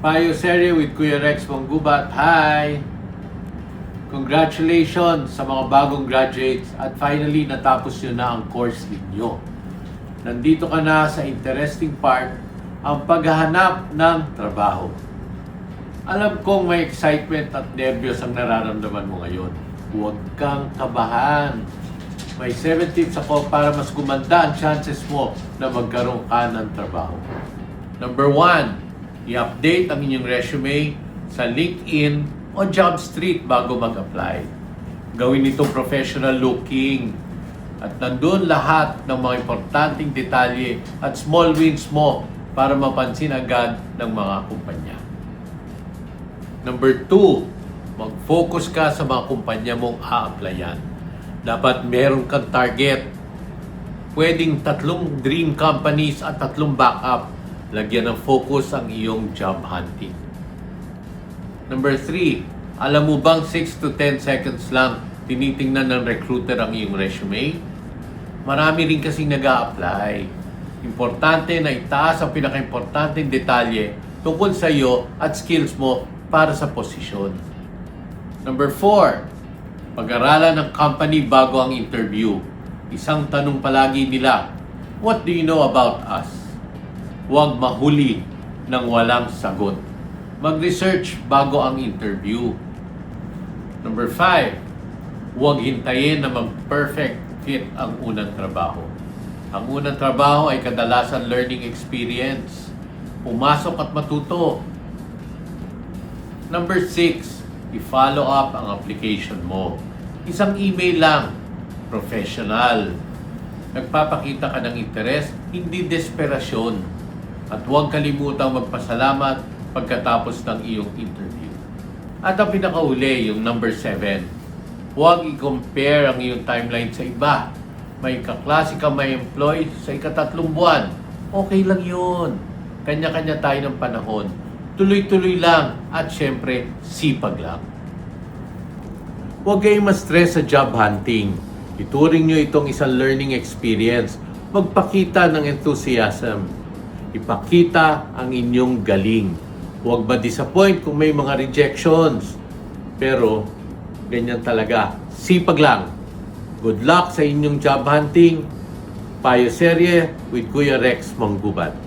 Payo serye with Kuya Rex Manggubat. Hi! Congratulations sa mga bagong graduates at finally natapos nyo na ang course ninyo. Nandito ka na sa interesting part, ang paghahanap ng trabaho. Alam kong may excitement at nervyos ang nararamdaman mo ngayon. Huwag kang kabahan. May 7 tips ako para mas gumanda ang chances mo na magkaroon ka ng trabaho. Number 1, i-update ang inyong resume sa LinkedIn o JobStreet bago mag-apply. Gawin ito professional looking at nandun lahat ng mga importanteng detalye at small wins mo para mapansin agad ng mga kumpanya. Number 2, mag-focus ka sa mga kumpanya mong a-applyan. Dapat meron kang target. Pwedeng 3 dream companies at 3 backup. Lagyan ng focus ang iyong job hunting. Number 3, alam mo bang 6 to 10 seconds lang tinitingnan ng recruiter ang iyong resume? Marami rin kasing nag-a-apply. Importante na itaas ang pinaka-importanteng detalye tungkol sa iyo at skills mo para sa posisyon. Number 4, pag-aralan ng company bago ang interview. Isang tanong palagi nila, what do you know about us? Huwag mahuli ng walang sagot. Mag-research bago ang interview. Number 5, huwag hintayin na mag-perfect fit ang unang trabaho. Ang unang trabaho ay kadalasan learning experience. Pumasok at matuto. Number 6, i-follow up ang application mo. Isang email lang, professional. Nagpapakita ka ng interes, hindi desperasyon. At huwag kalimutang magpasalamat pagkatapos ng iyong interview. At ang pinakauli, yung number 7, huwag i-compare ang iyong timeline sa iba. May kaklase ka may employee sa ika-3 buwan. Okay lang yun. Kanya-kanya tayo ng panahon. Tuloy-tuloy lang at syempre, sipag lang. Huwag kayong ma-stress sa job hunting. Ituring nyo itong isang learning experience. Magpakita ng enthusiasm. Ipakita ang inyong galing. Huwag ma-disappoint kung may mga rejections. Pero, ganyan talaga. Sipag lang. Good luck sa inyong job hunting. Payo serye with Kuya Rex Manggubat.